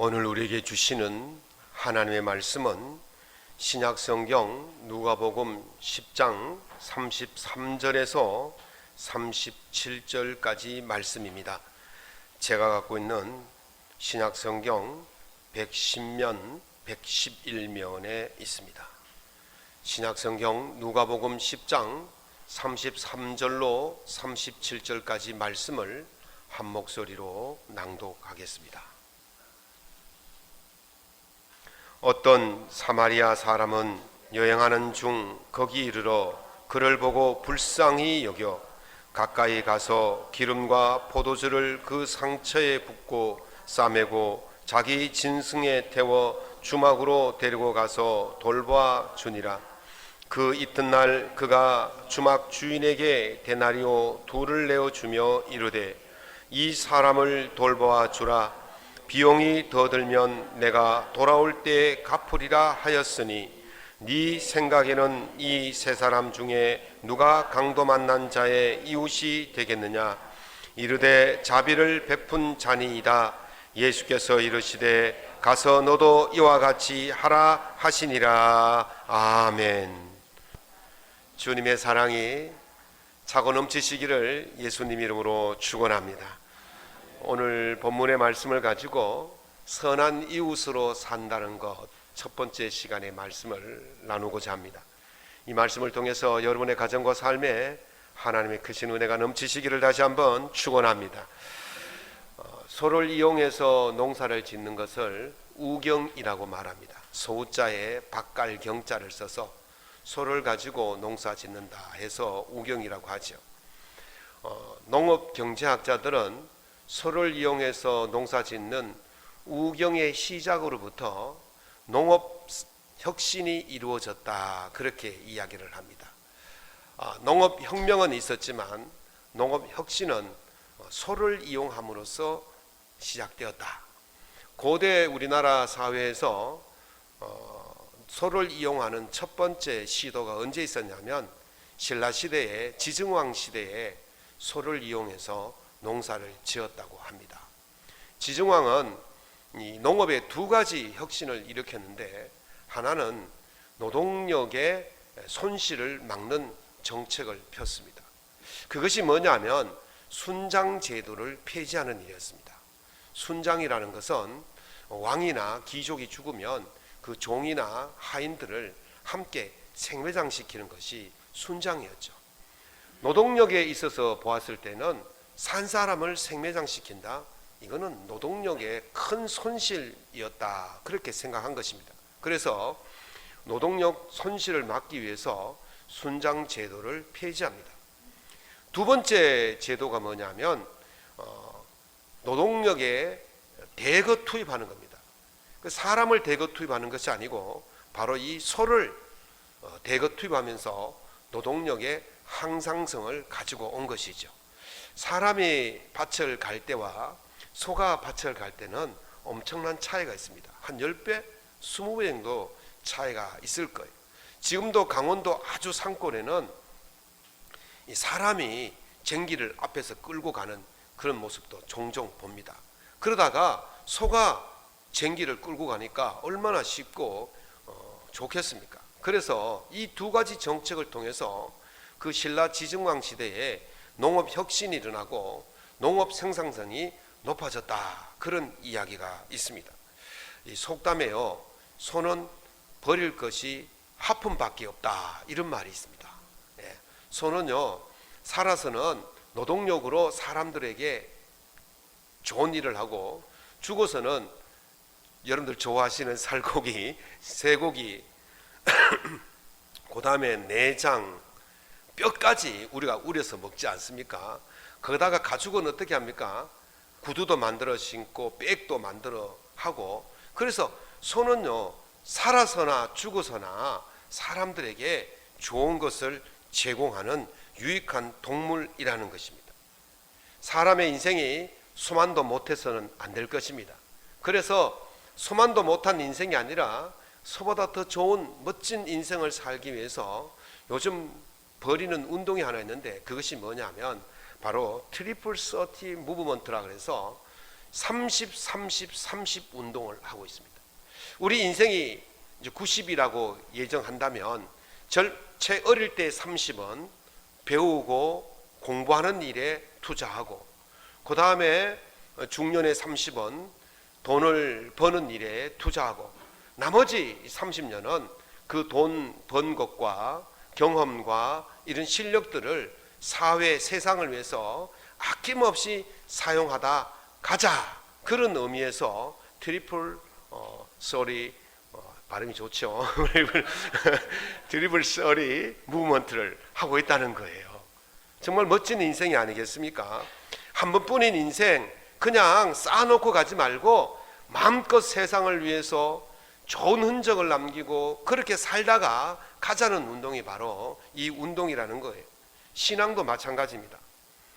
오늘 우리에게 주시는 하나님의 말씀은 신약성경 누가복음 10장 33절에서 37절까지 말씀입니다. 제가 갖고 있는 신약성경 110면 111면에 있습니다. 신약성경 누가복음 10장 33절로 37절까지 말씀을 한 목소리로 낭독하겠습니다. 어떤 사마리아 사람은 여행하는 중 거기 이르러 그를 보고 불쌍히 여겨 가까이 가서 기름과 포도주를 그 상처에 붓고 싸매고 자기 진승에 태워 주막으로 데리고 가서 돌보아 주니라. 그 이튿날 그가 주막 주인에게 데나리오 2를 내어 주며 이르되 이 사람을 돌보아 주라. 비용이 더 들면 내가 돌아올 때 갚으리라 하였으니 네 생각에는 이 세 사람 중에 누가 강도 만난 자의 이웃이 되겠느냐? 이르되 자비를 베푼 자니이다. 예수께서 이르시되 가서 너도 이와 같이 하라 하시니라. 아멘. 주님의 사랑이 차고 넘치시기를 예수님 이름으로 축원합니다. 오늘 본문의 말씀을 가지고 선한 이웃으로 산다는 것, 첫 번째 시간의 말씀을 나누고자 합니다. 이 말씀을 통해서 여러분의 가정과 삶에 하나님의 크신 은혜가 넘치시기를 다시 한번 축원합니다. 소를 이용해서 농사를 짓는 것을 우경이라고 말합니다. 소자에 밭갈 경자를 써서 소를 가지고 농사 짓는다 해서 우경이라고 하죠. 농업 경제학자들은 소를 이용해서 농사 짓는 우경의 시작으로부터 농업 혁신이 이루어졌다, 그렇게 이야기를 합니다. 농업 혁명은 있었지만 농업 혁신은 소를 이용함으로써 시작되었다. 고대 우리나라 사회에서 소를 이용하는 첫 번째 시도가 언제 있었냐면 신라시대의 지증왕 시대에 소를 이용해서 농사를 지었다고 합니다. 지증왕은 이 농업의 두 가지 혁신을 일으켰는데, 하나는 노동력의 손실을 막는 정책을 폈습니다. 그것이 뭐냐면 순장 제도를 폐지하는 일이었습니다. 순장이라는 것은 왕이나 귀족이 죽으면 그 종이나 하인들을 함께 생매장시키는 것이 순장이었죠. 노동력에 있어서 보았을 때는 산 사람을 생매장시킨다, 이거는 노동력의 큰 손실이었다, 그렇게 생각한 것입니다. 그래서 노동력 손실을 막기 위해서 순장 제도를 폐지합니다. 두 번째 제도가 뭐냐면 노동력에 대거 투입하는 겁니다. 사람을 대거 투입하는 것이 아니고 바로 이 소를 대거 투입하면서 노동력의 항상성을 가지고 온 것이죠. 사람이 밭을 갈 때와 소가 밭을 갈 때는 엄청난 차이가 있습니다. 한 10배, 20배 정도 차이가 있을 거예요. 지금도 강원도 아주 산골에는 이 사람이 쟁기를 앞에서 끌고 가는 그런 모습도 종종 봅니다. 그러다가 소가 쟁기를 끌고 가니까 얼마나 쉽고 좋겠습니까? 그래서 이 두 가지 정책을 통해서 그 신라 지증왕 시대에 농업 혁신이 일어나고 농업 생산성이 높아졌다, 그런 이야기가 있습니다. 이 속담에요, 소는 버릴 것이 하품밖에 없다, 이런 말이 있습니다. 소는요, 살아서는 노동력으로 사람들에게 좋은 일을 하고, 죽어서는 여러분들 좋아하시는 살고기, 쇠고기, 그 다음에 내장, 뼈까지 우리가 우려서 먹지 않습니까? 거기다가 가죽은 어떻게 합니까? 구두도 만들어 신고 백도 만들어 하고, 그래서 소는요, 살아서나 죽어서나 사람들에게 좋은 것을 제공하는 유익한 동물이라는 것입니다. 사람의 인생이 소만도 못해서는 안 될 것입니다. 그래서 소만도 못한 인생이 아니라 소보다 더 좋은 멋진 인생을 살기 위해서 요즘 벌이는 운동이 하나 있는데, 그것이 뭐냐면 바로 트리플 서티 무브먼트라 그래서 30, 30, 30 운동을 하고 있습니다. 우리 인생이 이제 90이라고 예정한다면 제일 어릴 때 30은 배우고 공부하는 일에 투자하고, 그 다음에 중년의 30은 돈을 버는 일에 투자하고, 나머지 30년은 그 돈 번 것과 경험과 이런 실력들을 사회, 세상을 위해서 아낌없이 사용하다 가자. 그런 의미에서 트리플 발음이 좋죠. 트리플 서리 무브먼트를 하고 있다는 거예요. 정말 멋진 인생이 아니겠습니까? 한 번뿐인 인생 그냥 쌓아놓고 가지 말고 마음껏 세상을 위해서 좋은 흔적을 남기고 그렇게 살다가 가자는 운동이 바로 이 운동이라는 거예요. 신앙도 마찬가지입니다.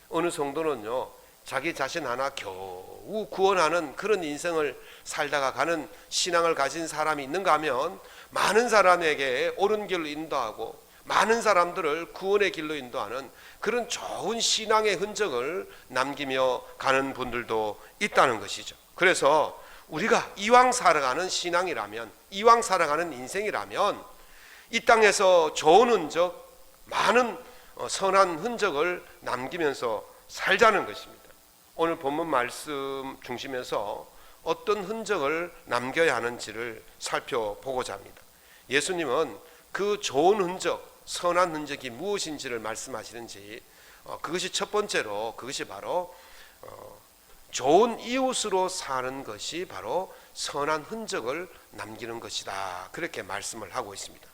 어느 정도는요, 자기 자신 하나 겨우 구원하는 그런 인생을 살다가 가는 신앙을 가진 사람이 있는가 하면, 많은 사람에게 옳은 길로 인도하고 많은 사람들을 구원의 길로 인도하는 그런 좋은 신앙의 흔적을 남기며 가는 분들도 있다는 것이죠. 그래서 우리가 이왕 살아가는 신앙이라면, 이왕 살아가는 인생이라면 이 땅에서 좋은 흔적, 많은 선한 흔적을 남기면서 살자는 것입니다. 오늘 본문 말씀 중심에서 어떤 흔적을 남겨야 하는지를 살펴보고자 합니다. 예수님은 그 좋은 흔적, 선한 흔적이 무엇인지를 말씀하시는지, 그것이 첫 번째로, 그것이 바로 좋은 이웃으로 사는 것이 바로 선한 흔적을 남기는 것이다, 그렇게 말씀을 하고 있습니다.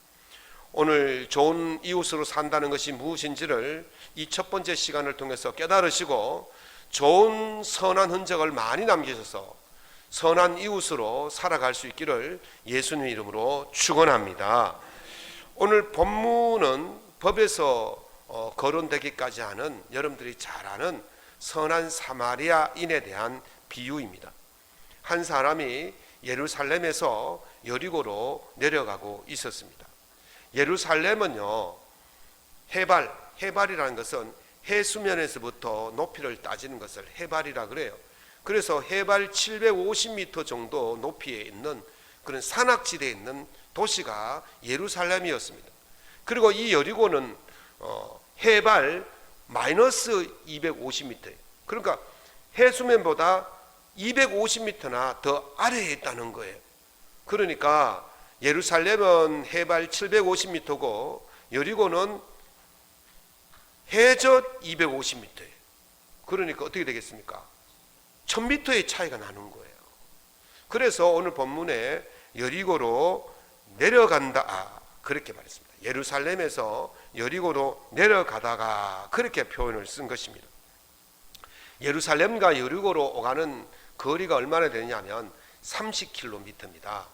오늘 좋은 이웃으로 산다는 것이 무엇인지를 이 첫 번째 시간을 통해서 깨달으시고 좋은 선한 흔적을 많이 남기셔서 선한 이웃으로 살아갈 수 있기를 예수님 이름으로 축원합니다. 오늘 본문은 법에서 거론되기까지 하는, 여러분들이 잘 아는 선한 사마리아인에 대한 비유입니다. 한 사람이 예루살렘에서 여리고로 내려가고 있었습니다. 예루살렘은요, 해발이라는 것은 해수면에서부터 높이를 따지는 것을 해발이라 그래요. 그래서 해발 750m 정도 높이에 있는 그런 산악지대에 있는 도시가 예루살렘이었습니다. 그리고 이 여리고는 해발 마이너스 250m예요. 그러니까 해수면보다 250m나 더 아래에 있다는 거예요. 그러니까 예루살렘은 해발 750m고 여리고는 해저 250m예요. 그러니까 어떻게 되겠습니까? 1000m의 차이가 나는 거예요. 그래서 오늘 본문에 여리고로 내려간다, 그렇게 말했습니다. 예루살렘에서 여리고로 내려가다가, 그렇게 표현을 쓴 것입니다. 예루살렘과 여리고로 오가는 거리가 얼마나 되냐면 30km입니다.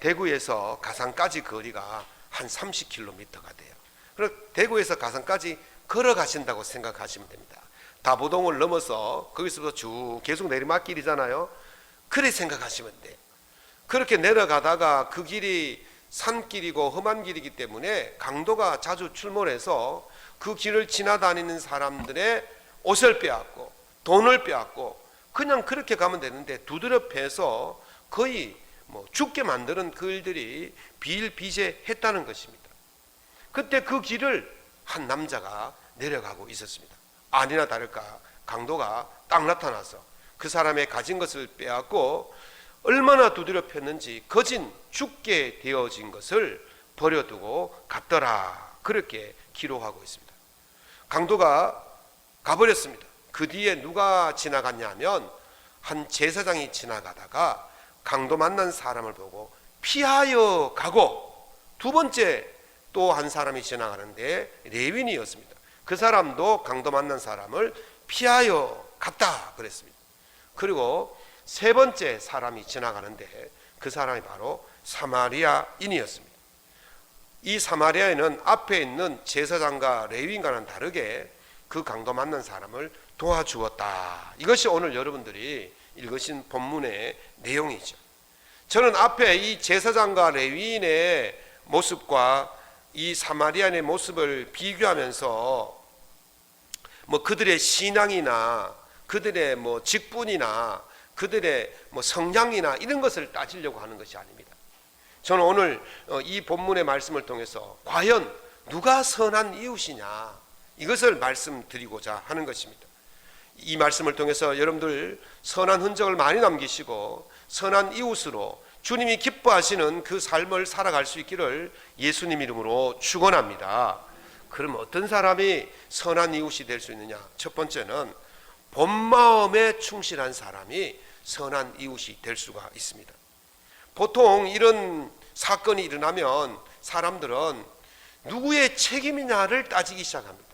대구에서 가산까지 거리가 한 30km가 돼요. 그래서 대구에서 가산까지 걸어가신다고 생각하시면 됩니다. 다보동을 넘어서 거기서부터 쭉 계속 내리막길이잖아요. 그래 생각하시면 돼요. 그렇게 내려가다가 그 길이 산길이고 험한 길이기 때문에 강도가 자주 출몰해서 그 길을 지나다니는 사람들의 옷을 빼앗고 돈을 빼앗고 그냥 그렇게 가면 되는데 두드려 패서 거의 죽게 만드는 그 일들이 비일비재했다는 것입니다. 그때 그 길을 한 남자가 내려가고 있었습니다. 아니나 다를까 강도가 딱 나타나서 그 사람의 가진 것을 빼앗고 얼마나 두드려 팼는지 거진 죽게 되어진 것을 버려두고 갔더라, 그렇게 기록하고 있습니다. 강도가 가버렸습니다. 그 뒤에 누가 지나갔냐 하면 한 제사장이 지나가다가 강도 만난 사람을 보고 피하여 가고, 두 번째 또 한 사람이 지나가는데 레위인이었습니다. 그 사람도 강도 만난 사람을 피하여 갔다 그랬습니다. 그리고 세 번째 사람이 지나가는데 그 사람이 바로 사마리아인이었습니다. 이 사마리아인은 앞에 있는 제사장과 레위인과는 다르게 그 강도 만난 사람을 도와주었다. 이것이 오늘 여러분들이 읽으신 본문의 내용이죠. 저는 앞에 이 제사장과 레위인의 모습과 이 사마리아인의 모습을 비교하면서 그들의 신앙이나 그들의 직분이나 그들의 뭐 성향이나 이런 것을 따지려고 하는 것이 아닙니다. 저는 오늘 이 본문의 말씀을 통해서 과연 누가 선한 이웃이냐, 이것을 말씀드리고자 하는 것입니다. 이 말씀을 통해서 여러분들 선한 흔적을 많이 남기시고 선한 이웃으로 주님이 기뻐하시는 그 삶을 살아갈 수 있기를 예수님 이름으로 축원합니다. 그럼 어떤 사람이 선한 이웃이 될 수 있느냐? 첫 번째는 본 마음에 충실한 사람이 선한 이웃이 될 수가 있습니다. 보통 이런 사건이 일어나면 사람들은 누구의 책임이냐를 따지기 시작합니다.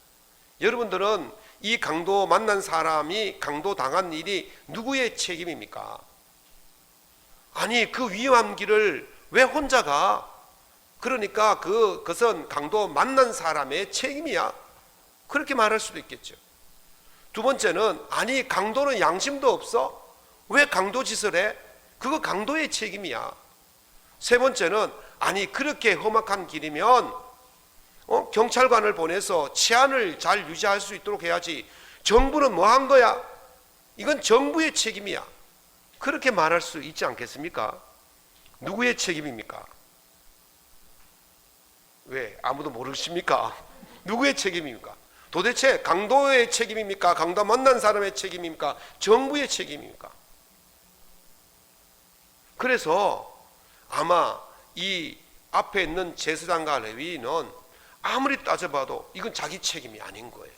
여러분들은 이 강도 만난 사람이 강도 당한 일이 누구의 책임입니까? 아니, 그 위험한 길을 왜 혼자 가? 그러니까 그것은 강도 만난 사람의 책임이야, 그렇게 말할 수도 있겠죠. 두 번째는 아니, 강도는 양심도 없어? 왜 강도 짓을 해? 그거 강도의 책임이야. 세 번째는 아니, 그렇게 험악한 길이면 경찰관을 보내서 치안을 잘 유지할 수 있도록 해야지, 정부는 뭐 한 거야? 이건 정부의 책임이야, 그렇게 말할 수 있지 않겠습니까? 누구의 책임입니까? 왜 아무도 모르십니까? 누구의 책임입니까? 도대체 강도의 책임입니까? 강도 만난 사람의 책임입니까? 정부의 책임입니까? 그래서 아마 이 앞에 있는 제사장과 레위인은 아무리 따져봐도 이건 자기 책임이 아닌 거예요.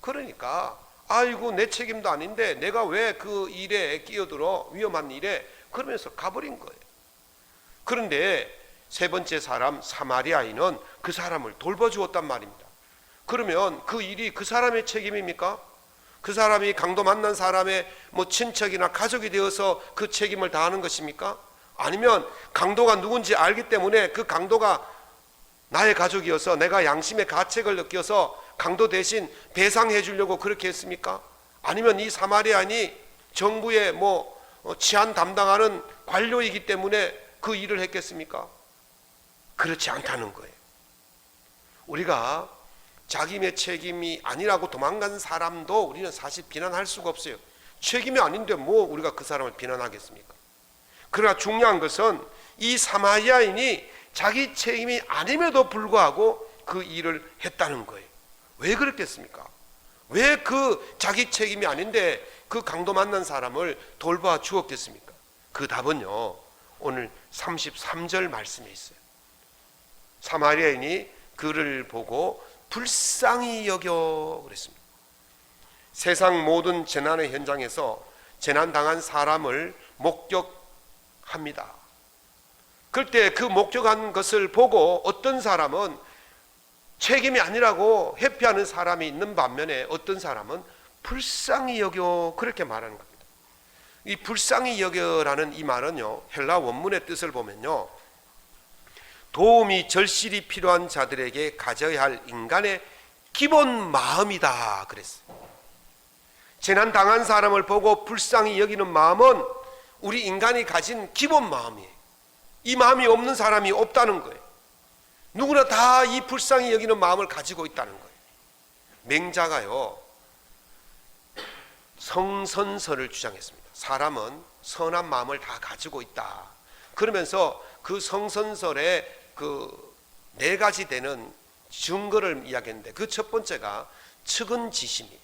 그러니까 아이고, 내 책임도 아닌데 내가 왜 그 일에 끼어들어, 위험한 일에, 그러면서 가버린 거예요. 그런데 세 번째 사람 사마리아인은 그 사람을 돌봐주었단 말입니다. 그러면 그 일이 그 사람의 책임입니까? 그 사람이 강도 만난 사람의 뭐 친척이나 가족이 되어서 그 책임을 다하는 것입니까? 아니면 강도가 누군지 알기 때문에 그 강도가 나의 가족이어서 내가 양심의 가책을 느껴서 강도 대신 배상해 주려고 그렇게 했습니까? 아니면 이 사마리아인이 정부의 치안 담당하는 관료이기 때문에 그 일을 했겠습니까? 그렇지 않다는 거예요. 우리가 자기의 책임이 아니라고 도망간 사람도 우리는 사실 비난할 수가 없어요. 책임이 아닌데 뭐 우리가 그 사람을 비난하겠습니까? 그러나 중요한 것은 이 사마리아인이 자기 책임이 아님에도 불구하고 그 일을 했다는 거예요. 왜 그랬겠습니까? 왜 그 자기 책임이 아닌데 그 강도 만난 사람을 돌봐 주었겠습니까? 그 답은요, 오늘 33절 말씀에 있어요. 사마리아인이 그를 보고 불쌍히 여겨 그랬습니다. 세상 모든 재난의 현장에서 재난당한 사람을 목격합니다. 그때 그 목격한 것을 보고 어떤 사람은 책임이 아니라고 회피하는 사람이 있는 반면에 어떤 사람은 불쌍히 여겨 그렇게 말하는 겁니다. 이 불쌍히 여겨라는 이 말은요, 헬라 원문의 뜻을 보면요, 도움이 절실히 필요한 자들에게 가져야 할 인간의 기본 마음이다 그랬어요. 재난 당한 사람을 보고 불쌍히 여기는 마음은 우리 인간이 가진 기본 마음이에요. 이 마음이 없는 사람이 없다는 거예요. 누구나 다 이 불쌍히 여기는 마음을 가지고 있다는 거예요. 맹자가요, 성선설을 주장했습니다. 사람은 선한 마음을 다 가지고 있다. 그러면서 그 성선설의 그 네 가지 되는 증거를 이야기했는데 그 첫 번째가 측은지심이에요.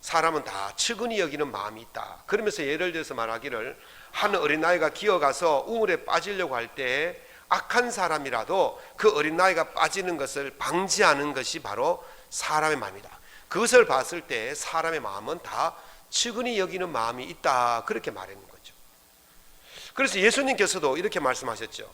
사람은 다 측은히 여기는 마음이 있다. 그러면서 예를 들어서 말하기를, 한 어린아이가 기어가서 우물에 빠지려고 할 때 악한 사람이라도 그 어린아이가 빠지는 것을 방지하는 것이 바로 사람의 마음이다. 그것을 봤을 때 사람의 마음은 다 측은히 여기는 마음이 있다, 그렇게 말하는 거죠. 그래서 예수님께서도 이렇게 말씀하셨죠.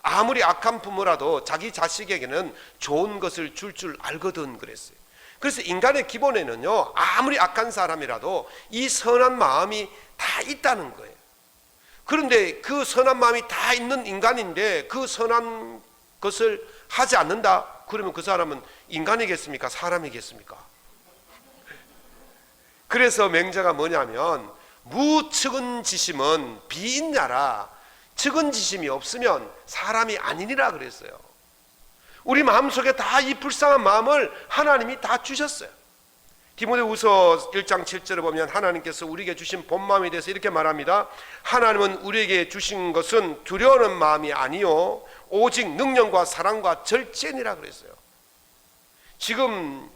아무리 악한 부모라도 자기 자식에게는 좋은 것을 줄 알거든 그랬어요. 그래서 인간의 기본에는요, 아무리 악한 사람이라도 이 선한 마음이 다 있다는 거예요. 그런데 그 선한 마음이 다 있는 인간인데 그 선한 것을 하지 않는다? 그러면 그 사람은 인간이겠습니까? 사람이겠습니까? 그래서 맹자가 뭐냐면, 무측은지심은 비인야라. 측은지심이 없으면 사람이 아니니라 그랬어요. 우리 마음속에 다 이 불쌍한 마음을 하나님이 다 주셨어요. 디모데후서 1장 7절에 보면 하나님께서 우리에게 주신 본 마음에 대해서 이렇게 말합니다. 하나님은 우리에게 주신 것은 두려워하는 마음이 아니요 오직 능력과 사랑과 절제니라 그랬어요. 지금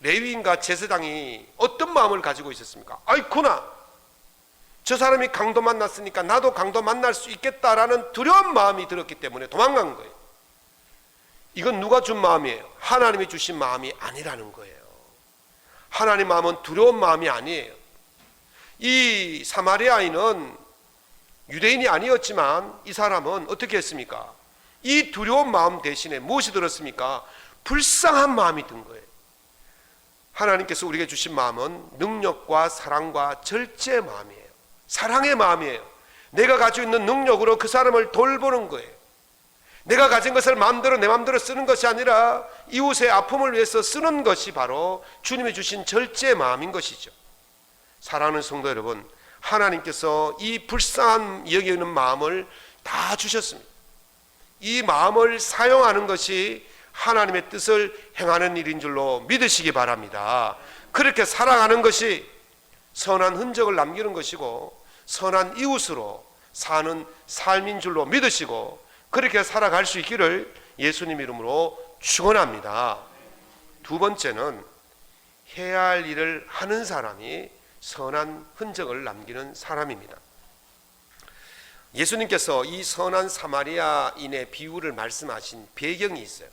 레위인과 제사장이 어떤 마음을 가지고 있었습니까? 아이쿠나, 저 사람이 강도 만났으니까 나도 강도 만날 수 있겠다라는 두려운 마음이 들었기 때문에 도망간 거예요. 이건 누가 준 마음이에요? 하나님이 주신 마음이 아니라는 거예요. 하나님 마음은 두려운 마음이 아니에요. 이 사마리아인은 유대인이 아니었지만 이 사람은 어떻게 했습니까? 이 두려운 마음 대신에 무엇이 들었습니까? 불쌍한 마음이 든 거예요. 하나님께서 우리에게 주신 마음은 능력과 사랑과 절제의 마음이에요. 사랑의 마음이에요. 내가 가지고 있는 능력으로 그 사람을 돌보는 거예요. 내가 가진 것을 마음대로 내 마음대로 쓰는 것이 아니라 이웃의 아픔을 위해서 쓰는 것이 바로 주님이 주신 절제의 마음인 것이죠. 사랑하는 성도 여러분, 하나님께서 이 불쌍한 여기는 마음을 다 주셨습니다. 이 마음을 사용하는 것이 하나님의 뜻을 행하는 일인 줄로 믿으시기 바랍니다. 그렇게 살아가는 것이 선한 흔적을 남기는 것이고 선한 이웃으로 사는 삶인 줄로 믿으시고 그렇게 살아갈 수 있기를 예수님 이름으로 축원합니다. 두 번째는 해야 할 일을 하는 사람이 선한 흔적을 남기는 사람입니다. 예수님께서 이 선한 사마리아인의 비유를 말씀하신 배경이 있어요.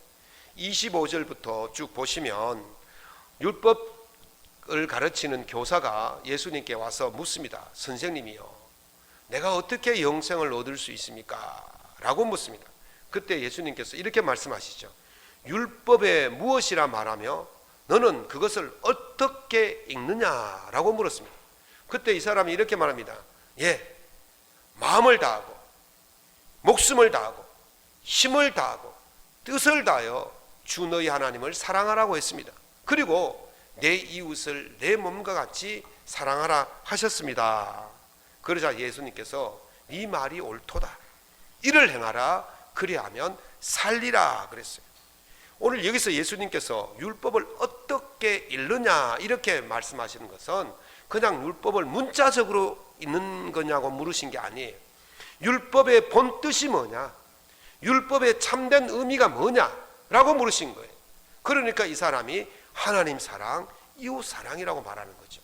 25절부터 쭉 보시면 율법을 가르치는 교사가 예수님께 와서 묻습니다. 선생님이요, 내가 어떻게 영생을 얻을 수 있습니까? 라고 묻습니다. 그때 예수님께서 이렇게 말씀하시죠. 율법에 무엇이라 말하며 너는 그것을 어떻게 읽느냐? 라고 물었습니다. 그때 이 사람이 이렇게 말합니다. 예, 마음을 다하고 목숨을 다하고 힘을 다하고 뜻을 다하여 주 너희 하나님을 사랑하라고 했습니다. 그리고 내 이웃을 내 몸과 같이 사랑하라 하셨습니다. 그러자 예수님께서 네 말이 옳도다. 이를 행하라. 그리하면 살리라 그랬어요. 오늘 여기서 예수님께서 율법을 어떻게 읽느냐 이렇게 말씀하시는 것은 그냥 율법을 문자적으로 읽는 거냐고 물으신 게 아니에요. 율법의 본 뜻이 뭐냐, 율법의 참된 의미가 뭐냐라고 물으신 거예요. 그러니까 이 사람이 하나님 사랑, 이웃 사랑이라고 말하는 거죠.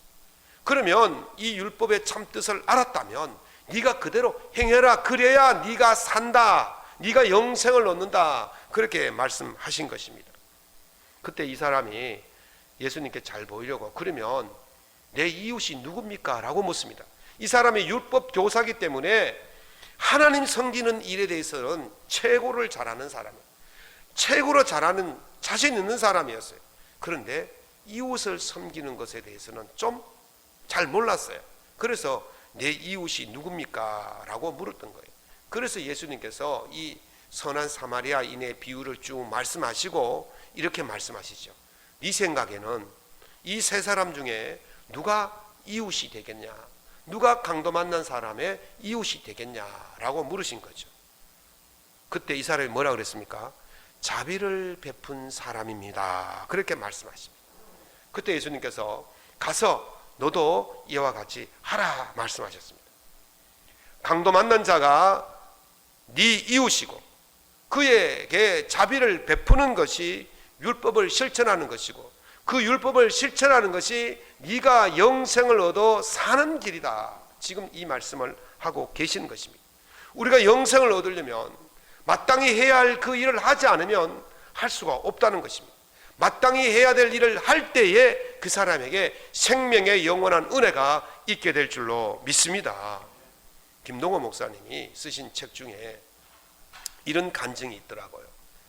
그러면 이 율법의 참 뜻을 알았다면 네가 그대로 행해라. 그래야 네가 산다. 네가 영생을 얻는다. 그렇게 말씀하신 것입니다. 그때 이 사람이 예수님께 잘 보이려고 그러면 내 이웃이 누굽니까? 라고 묻습니다. 이 사람이 율법 교사이기 때문에 하나님 섬기는 일에 대해서는 최고를 잘하는 사람이에요. 최고로 잘하는 자신 있는 사람이었어요. 그런데 이웃을 섬기는 것에 대해서는 좀 잘 몰랐어요. 그래서 내 이웃이 누굽니까? 라고 물었던 거예요. 그래서 예수님께서 이 선한 사마리아인의 비유를 쭉 말씀하시고 이렇게 말씀하시죠. 네 생각에는 이 세 사람 중에 누가 이웃이 되겠냐? 누가 강도 만난 사람의 이웃이 되겠냐라고 물으신 거죠. 그때 이 사람이 뭐라 그랬습니까? 자비를 베푼 사람입니다. 그렇게 말씀하십니다. 그때 예수님께서 가서 너도 이와 같이 하라 말씀하셨습니다. 강도 만난 자가 네 이웃이고 그에게 자비를 베푸는 것이 율법을 실천하는 것이고 그 율법을 실천하는 것이 네가 영생을 얻어 사는 길이다. 지금 이 말씀을 하고 계시는 것입니다. 우리가 영생을 얻으려면 마땅히 해야 할 그 일을 하지 않으면 할 수가 없다는 것입니다. 마땅히 해야 될 일을 할 때에 그 사람에게 생명의 영원한 은혜가 있게 될 줄로 믿습니다. 김동호 목사님이 쓰신 책 중에 이런 간증이 있더라고요.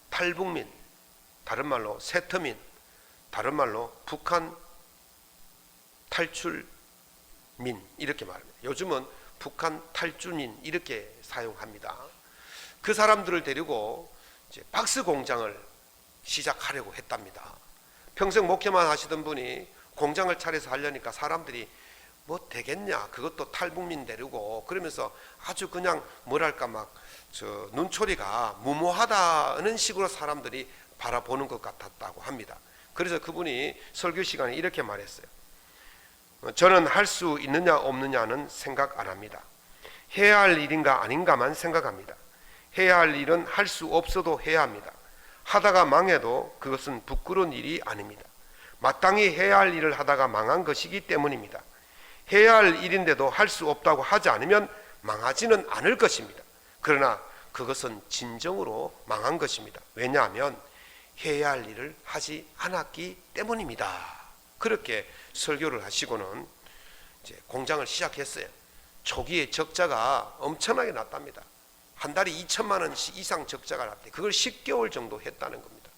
탈북민, 다른 말로 세터민, 다른 말로 북한 탈출민 이렇게 말합니다. 요즘은 북한 탈주민 이렇게 사용합니다. 그 사람들을 데리고 이제 박스 공장을 시작하려고 했답니다. 평생 목회만 하시던 분이 공장을 차려서 하려니까 사람들이 뭐 되겠냐, 그것도 탈북민 데리고 그러면서 아주 그냥 뭐랄까 막 눈초리가 무모하다는 식으로 사람들이 바라보는 것 같았다고 합니다. 그래서 그분이 설교 시간에 이렇게 말했어요. 저는 할 수 있느냐 없느냐는 생각 안 합니다. 해야 할 일인가 아닌가만 생각합니다. 해야 할 일은 할 수 없어도 해야 합니다. 하다가 망해도 그것은 부끄러운 일이 아닙니다. 마땅히 해야 할 일을 하다가 망한 것이기 때문입니다. 해야 할 일인데도 할 수 없다고 하지 않으면 망하지는 않을 것입니다. 그러나 그것은 진정으로 망한 것입니다. 왜냐하면 해야 할 일을 하지 않았기 때문입니다. 그렇게 설교를 하시고는 이제 공장을 시작했어요. 초기에 적자가 엄청나게 났답니다. 한 달에 2천만 원씩 이상 적자가 났대. 그걸 10개월 정도 했다는 겁니다.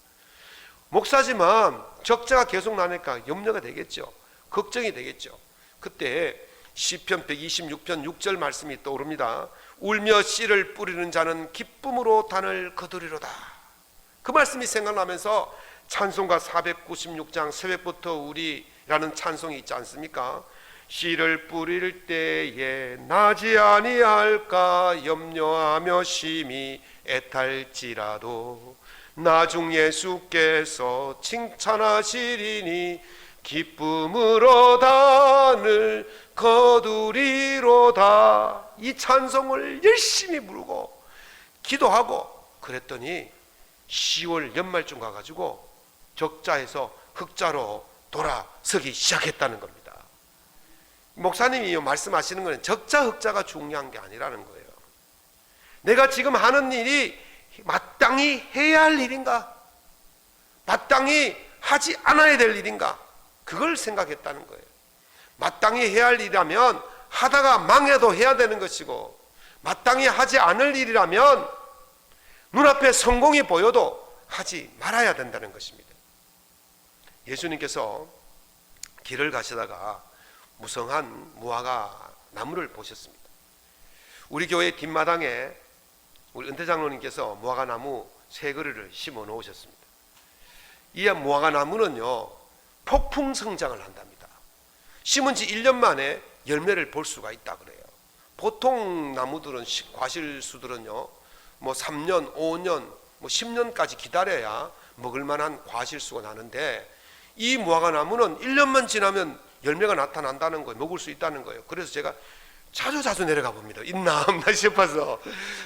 목사지만 적자가 계속 나니까 염려가 되겠죠. 걱정이 되겠죠. 그때 시편 126편 6절 말씀이 떠오릅니다. 울며 씨를 뿌리는 자는 기쁨으로 단을 거두리로다. 그 말씀이 생각나면서 찬송가 496장 새벽부터 우리라는 찬송이 있지 않습니까? 씨를 뿌릴 때에 나지 아니할까 염려하며 심히 애탈지라도 나중 예수께서 칭찬하시리니 기쁨으로 단을 거두리로다. 이 찬송을 열심히 부르고 기도하고 그랬더니 10월 연말쯤 가가지고 적자에서 흑자로 돌아서기 시작했다는 겁니다. 목사님이 말씀하시는 것은 적자 흑자가 중요한 게 아니라는 거예요. 내가 지금 하는 일이 마땅히 해야 할 일인가, 마땅히 하지 않아야 될 일인가, 그걸 생각했다는 거예요. 마땅히 해야 할 일이라면 하다가 망해도 해야 되는 것이고, 마땅히 하지 않을 일이라면 눈앞에 성공이 보여도 하지 말아야 된다는 것입니다. 예수님께서 길을 가시다가 무성한 무화과 나무를 보셨습니다. 우리 교회 뒷마당에 우리 은퇴 장로님께서 무화과 나무 3그루를 심어 놓으셨습니다. 이 무화과 나무는요 폭풍 성장을 한답니다. 심은 지 1년 만에 열매를 볼 수가 있다 그래요. 보통 나무들은 과실수들은요 뭐 3년, 5년, 뭐 10년까지 기다려야 먹을 만한 과실수가 나는데 이 무화과 나무는 1년만 지나면 열매가 나타난다는 거예요. 먹을 수 있다는 거예요. 그래서 제가 자주 내려가 봅니다. 있나 없나 싶어서.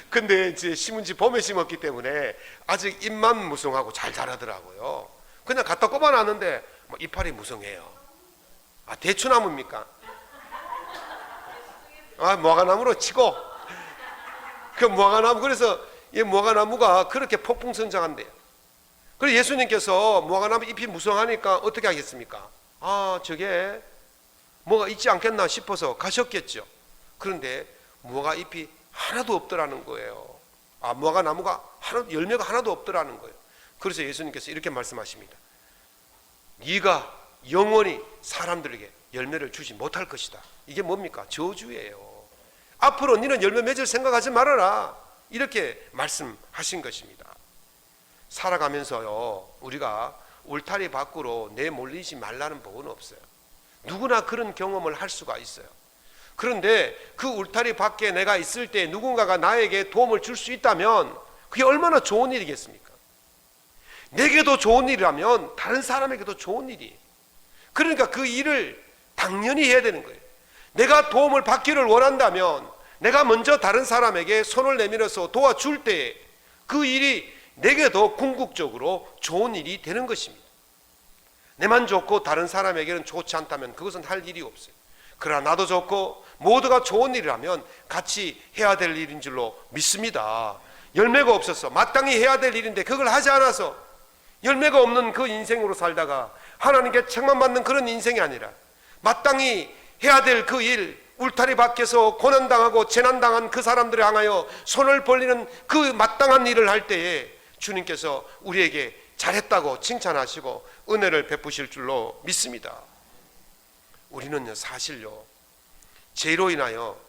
근데 이제 심은 지 봄에 심었기 때문에 아직 잎만 무성하고 잘 자라더라고요. 그냥 갖다 꼽아놨는데 뭐 이파리 무성해요. 아, 대추나무입니까? 아, 무화과나무로 치고 그 무화과나무, 그래서 이 무화과나무가 그렇게 폭풍 성장한대요. 그래서 예수님께서 무화과나무 잎이 무성하니까 어떻게 하겠습니까? 아, 저게 뭐가 있지 않겠나 싶어서 가셨겠죠. 그런데 무화과 잎이 하나도 없더라는 거예요. 아, 무화과 나무가 열매가 하나도 없더라는 거예요. 그래서 예수님께서 이렇게 말씀하십니다. 네가 영원히 사람들에게 열매를 주지 못할 것이다. 이게 뭡니까? 저주예요. 앞으로 너는 열매 맺을 생각하지 말아라. 이렇게 말씀하신 것입니다. 살아가면서요 우리가 울타리 밖으로 내몰리지 말라는 법은 없어요. 누구나 그런 경험을 할 수가 있어요. 그런데 그 울타리 밖에 내가 있을 때 누군가가 나에게 도움을 줄 수 있다면 그게 얼마나 좋은 일이겠습니까? 내게도 좋은 일이라면 다른 사람에게도 좋은 일이에요. 그러니까 그 일을 당연히 해야 되는 거예요. 내가 도움을 받기를 원한다면 내가 먼저 다른 사람에게 손을 내밀어서 도와줄 때 그 일이 내게도 궁극적으로 좋은 일이 되는 것입니다. 내만 좋고 다른 사람에게는 좋지 않다면 그것은 할 일이 없어요. 그러나 나도 좋고 모두가 좋은 일이라면 같이 해야 될 일인 줄로 믿습니다. 열매가 없어서 마땅히 해야 될 일인데 그걸 하지 않아서 열매가 없는 그 인생으로 살다가 하나님께 책망받는 그런 인생이 아니라 마땅히 해야 될 그 일, 울타리 밖에서 고난당하고 재난당한 그 사람들을 향하여 손을 벌리는 그 마땅한 일을 할 때에 주님께서 우리에게 잘했다고 칭찬하시고 은혜를 베푸실 줄로 믿습니다. 우리는요 사실요 죄로 인하여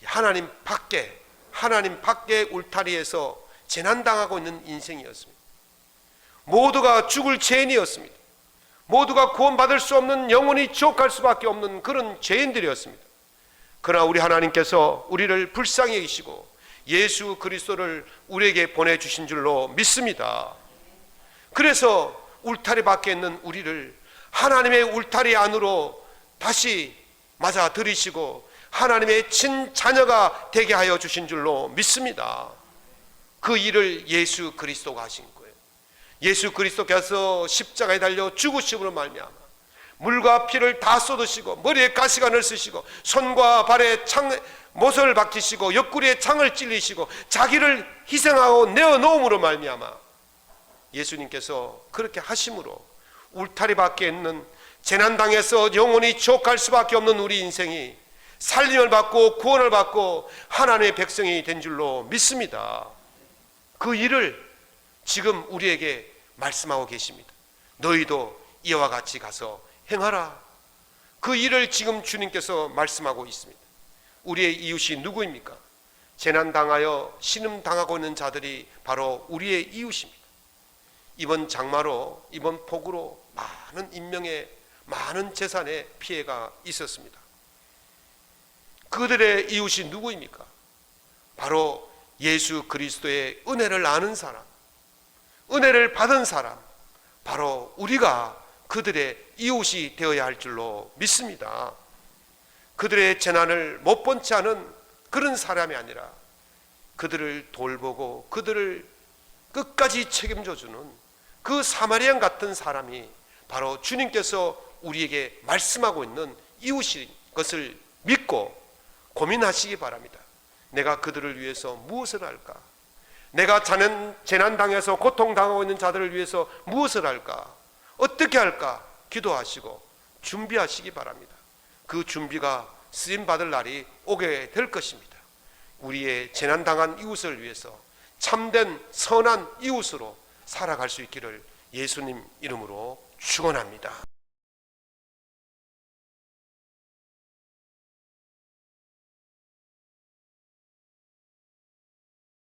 하나님 밖에 울타리에서 재난당하고 있는 인생이었습니다. 모두가 죽을 죄인이었습니다. 모두가 구원받을 수 없는, 영원히 지옥 갈 수밖에 없는 그런 죄인들이었습니다. 그러나 우리 하나님께서 우리를 불쌍히 여기시고 예수 그리스도를 우리에게 보내주신 줄로 믿습니다. 그래서 울타리 밖에 있는 우리를 하나님의 울타리 안으로 다시 맞아 들이시고 하나님의 친자녀가 되게 하여 주신 줄로 믿습니다. 그 일을 예수 그리스도가 하신 거예요. 예수 그리스도께서 십자가에 달려 죽으심으로 말미암아 물과 피를 다 쏟으시고 머리에 가시관을 쓰시고 손과 발에 못을 박히시고 옆구리에 창을 찔리시고 자기를 희생하고 내어놓음으로 말미암아 예수님께서 그렇게 하심으로 울타리 밖에 있는 재난당해서 영원히 지옥 갈 수밖에 없는 우리 인생이 살림을 받고 구원을 받고 하나님의 백성이 된 줄로 믿습니다. 그 일을 지금 우리에게 말씀하고 계십니다. 너희도 이와 같이 가서 행하라. 그 일을 지금 주님께서 말씀하고 있습니다. 우리의 이웃이 누구입니까? 재난당하여 신음당하고 있는 자들이 바로 우리의 이웃입니다. 이번 장마로, 이번 폭우로 많은 인명의 많은 재산의 피해가 있었습니다. 그들의 이웃이 누구입니까? 바로 예수 그리스도의 은혜를 아는 사람, 은혜를 받은 사람, 바로 우리가 그들의 이웃이 되어야 할 줄로 믿습니다. 그들의 재난을 못 본 채 하는 그런 사람이 아니라 그들을 돌보고 그들을 끝까지 책임져 주는 그 사마리안 같은 사람이 바로 주님께서 우리에게 말씀하고 있는 이웃인 것을 믿고 고민하시기 바랍니다. 내가 그들을 위해서 무엇을 할까? 내가 재난당해서 고통당하고 있는 자들을 위해서 무엇을 할까? 어떻게 할까? 기도하시고 준비하시기 바랍니다. 그 준비가 쓰임받을 날이 오게 될 것입니다. 우리의 재난당한 이웃을 위해서 참된 선한 이웃으로 살아갈 수 있기를 예수님 이름으로 축원합니다.